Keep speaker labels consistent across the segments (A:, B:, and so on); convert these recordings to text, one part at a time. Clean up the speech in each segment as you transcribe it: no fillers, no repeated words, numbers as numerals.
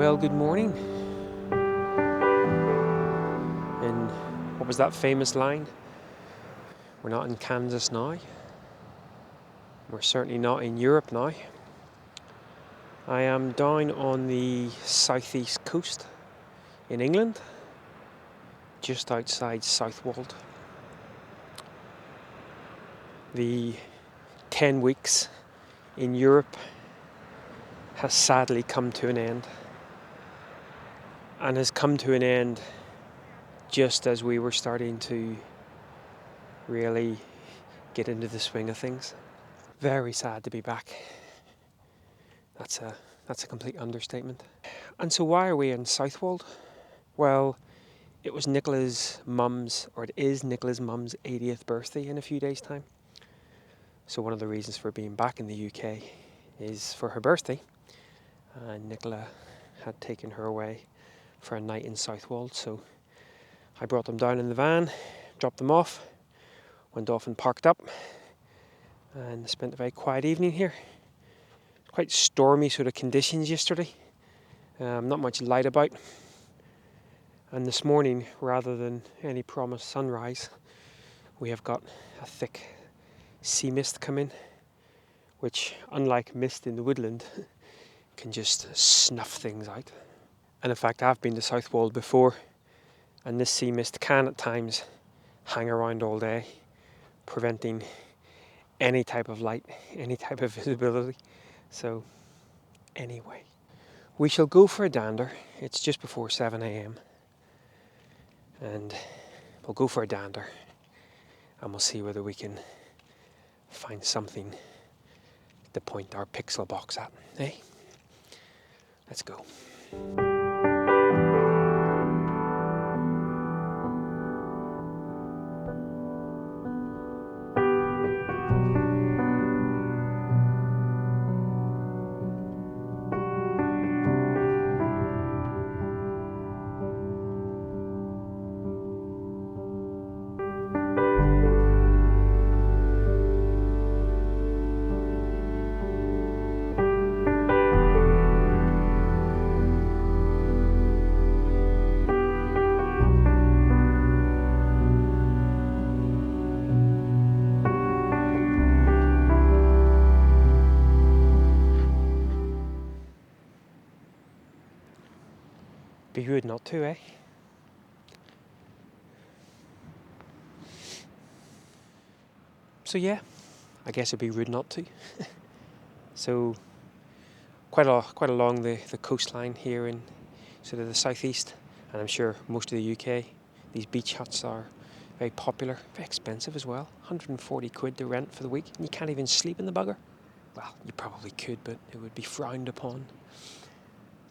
A: Well, good morning. And what was that famous line? We're not in Kansas now. We're certainly not in Europe now. I am down on the southeast coast in England, just outside SOUTHWOLD. The 10 weeks in Europe has sadly come to an end, and has come to an end just as we were starting to really get into the swing of things. Very sad to be back. That's a complete understatement. And so why are we in SOUTHWOLD? Well, it was Nicola's mum's, or it is Nicola's mum's 80th birthday in a few days' time. So one of the reasons for being back in the UK is for her birthday. And Nicola had taken her away for a night in SOUTHWOLD. So I brought them down in the van, dropped them off, went off and parked up, and spent a very quiet evening here. Quite stormy sort of conditions yesterday. Not much light about. And this morning, rather than any promised sunrise, we have got a thick sea mist come in, which, unlike mist in the woodland, can just snuff things out. And in fact, I've been to SOUTHWOLD before, and this sea mist can at times hang around all day, preventing any type of light, any type of visibility. So, anyway, we shall go for a dander. It's just before 7 a.m. and we'll go for a dander, and we'll see whether we can find something to point our pixel box at, eh? Let's go. Be rude not to, eh? So yeah, I guess it'd be rude not to. So quite along the coastline here in sort of the southeast, and I'm sure most of the UK, these beach huts are very popular, very expensive as well. 140 quid to rent for the week, and you can't even sleep in the bugger. Well, you probably could, but it would be frowned upon.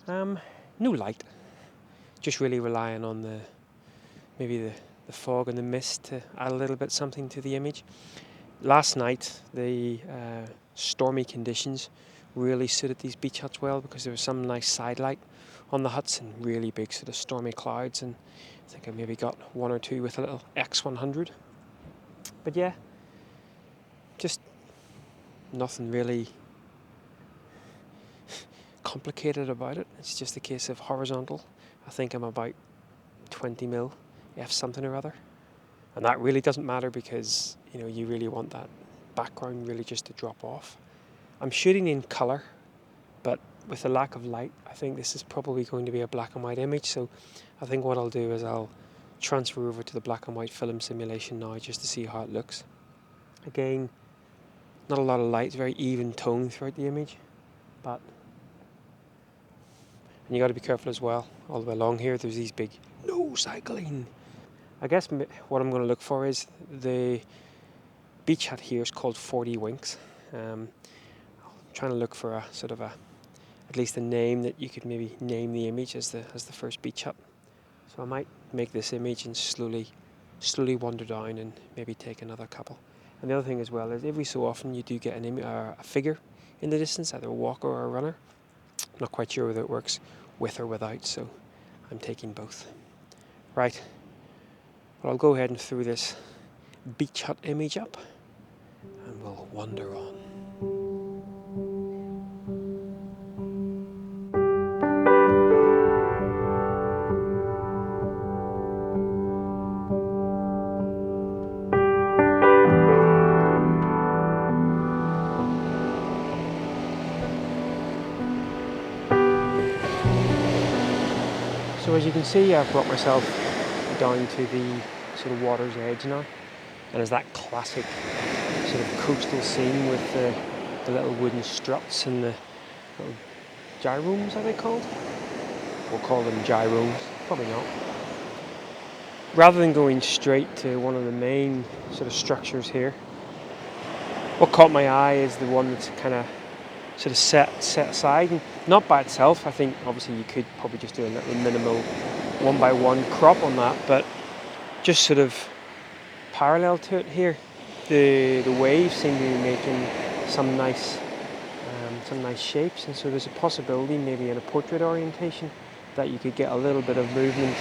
A: No light. Just really relying on maybe the fog and the mist to add a little bit something to the image. Last night, the stormy conditions really suited these beach huts well, because there was some nice side light on the huts and really big sort of stormy clouds, and I think I maybe got one or two with a little X100. But yeah, just nothing really complicated about it. It's just a case of horizontal. I think I'm about 20 mil F something or other. And that really doesn't matter, because, you know, you really want that background really just to drop off. I'm shooting in colour, but with the lack of light, I think this is probably going to be a black and white image. So I think what I'll do is I'll transfer over to the black and white film simulation now, just to see how it looks. Again, not a lot of light, it's very even tone throughout the image, but and you got to be careful as well. All the way along here, there's these big no cycling. I guess what I'm going to look for is the beach hut here is called 40 Winks. I'm trying to look for a sort of at least a name that you could maybe name the image as the first beach hut. So I might make this image and slowly wander down and maybe take another couple. And the other thing as well is every so often you do get a figure in the distance, either a walker or a runner. I'm not quite sure whether it works with or without, so I'm taking both. Right, well, I'll go ahead and throw this beach hut image up, and we'll wander on. as you can see, I've brought myself down to the sort of water's edge now, and there's that classic sort of coastal scene with the little wooden struts and the little gyromes, are they called? We'll call them gyromes, probably not. Rather than going straight to one of the main sort of structures here, what caught my eye is the one that's kind of sort of set aside, and not by itself. I think obviously you could probably just do a little minimal 1x1 crop on that, but just sort of parallel to it here, the waves seem to be making some nice shapes, and so there's a possibility maybe in a portrait orientation that you could get a little bit of movement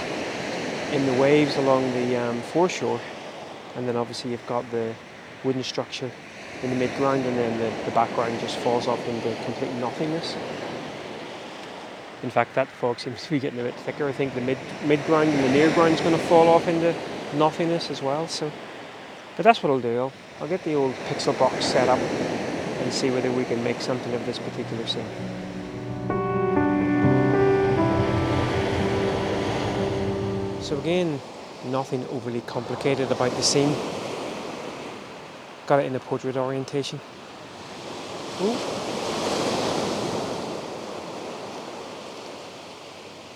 A: in the waves along the foreshore, and then obviously you've got the wooden structure in the midground, and then the background just falls off into complete nothingness. In fact, that fog seems to be getting a bit thicker. I think the midground and the near ground is going to fall off into nothingness as well. So, but that's what I'll do. I'll get the old pixel box set up and see whether we can make something of this particular scene. So again, nothing overly complicated about the scene. Got it in a portrait orientation. Ooh.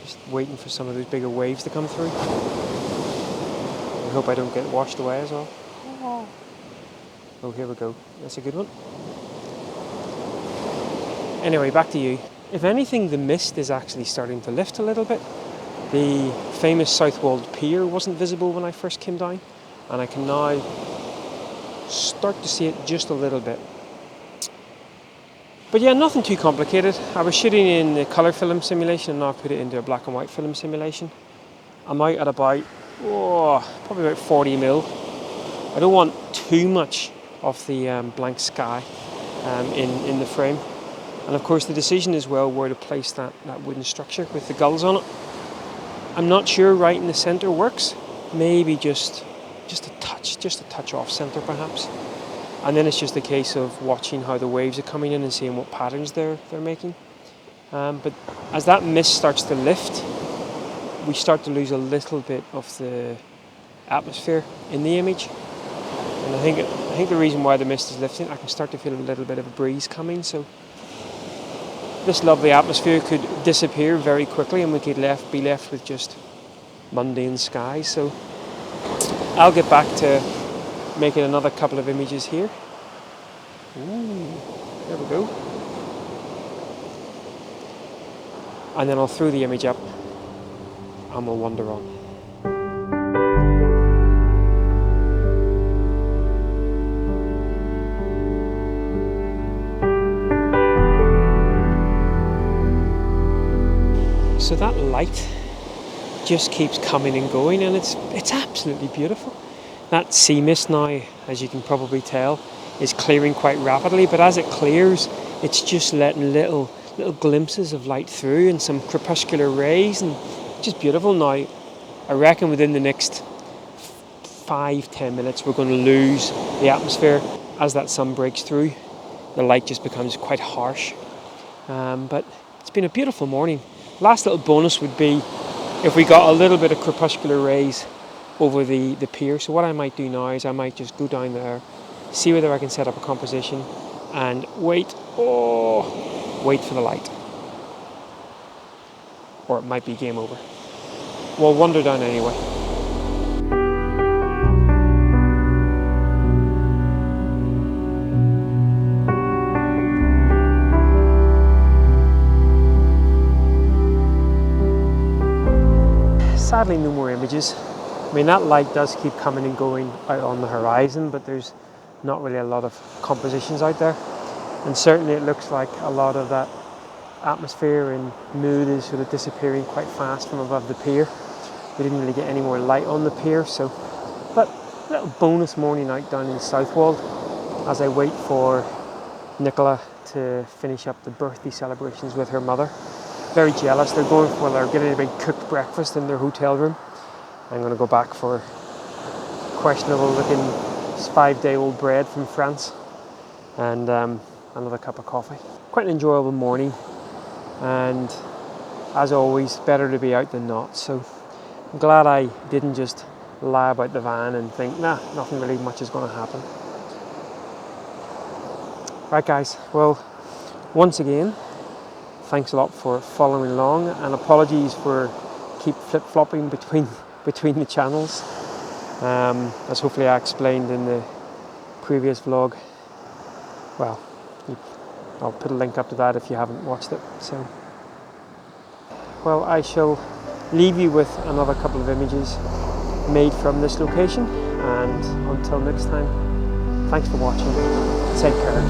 A: Just waiting for some of those bigger waves to come through. I hope I don't get washed away as well. Oh, here we go. That's a good one. Anyway, back to you. If anything, the mist is actually starting to lift a little bit. The famous SOUTHWOLD pier wasn't visible when I first came down, and I can now start to see it just a little bit. But yeah, nothing too complicated. I was shooting in the colour film simulation, and now I've put it into a black and white film simulation. I'm out at about, probably about 40 mil. I don't want too much of the blank sky in the frame. And of course the decision as well where to place that wooden structure with the gulls on it. I'm not sure right in the centre works. Maybe just a touch off centre perhaps. And then it's just a case of watching how the waves are coming in and seeing what patterns they're making. But as that mist starts to lift, we start to lose a little bit of the atmosphere in the image. And I think the reason why the mist is lifting, I can start to feel a little bit of a breeze coming. So this lovely atmosphere could disappear very quickly, and we could be left with just mundane skies. So I'll get back to making another couple of images here. Ooh, there we go. And then I'll throw the image up and we'll wander on. So that light just keeps coming and going, and it's absolutely beautiful. That sea mist now, as you can probably tell, is clearing quite rapidly, but as it clears, it's just letting little glimpses of light through and some crepuscular rays, and just beautiful. Now, I reckon within the next 5-10 minutes we're going to lose the atmosphere. As that sun breaks through, the light just becomes quite harsh. But it's been a beautiful morning. Last little bonus would be if we got a little bit of crepuscular rays over the pier. So what I might do now is I might just go down there, see whether I can set up a composition, and wait for the light. Or it might be game over. We'll wander down anyway. Sadly, no more images. I mean, that light does keep coming and going out on the horizon, but there's not really a lot of compositions out there. And certainly it looks like a lot of that atmosphere and mood is sort of disappearing quite fast from above the pier. We didn't really get any more light on the pier, so. But a little bonus morning out down in SOUTHWOLD as I wait for Nicola to finish up the birthday celebrations with her mother. Very jealous. They're getting a big cooked breakfast in their hotel room. I'm going to go back for questionable looking 5-day-old bread from France and another cup of coffee. Quite an enjoyable morning, and as always, better to be out than not. So I'm glad I didn't just lie about the van and think, nah, nothing really much is going to happen. Right guys, well, once again, thanks a lot for following along, and apologies for keep flip-flopping between the channels. As hopefully I explained in the previous vlog. Well, I'll put a link up to that if you haven't watched it. So, well, I shall leave you with another couple of images made from this location, and until next time, thanks for watching. Take care.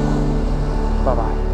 A: Bye bye.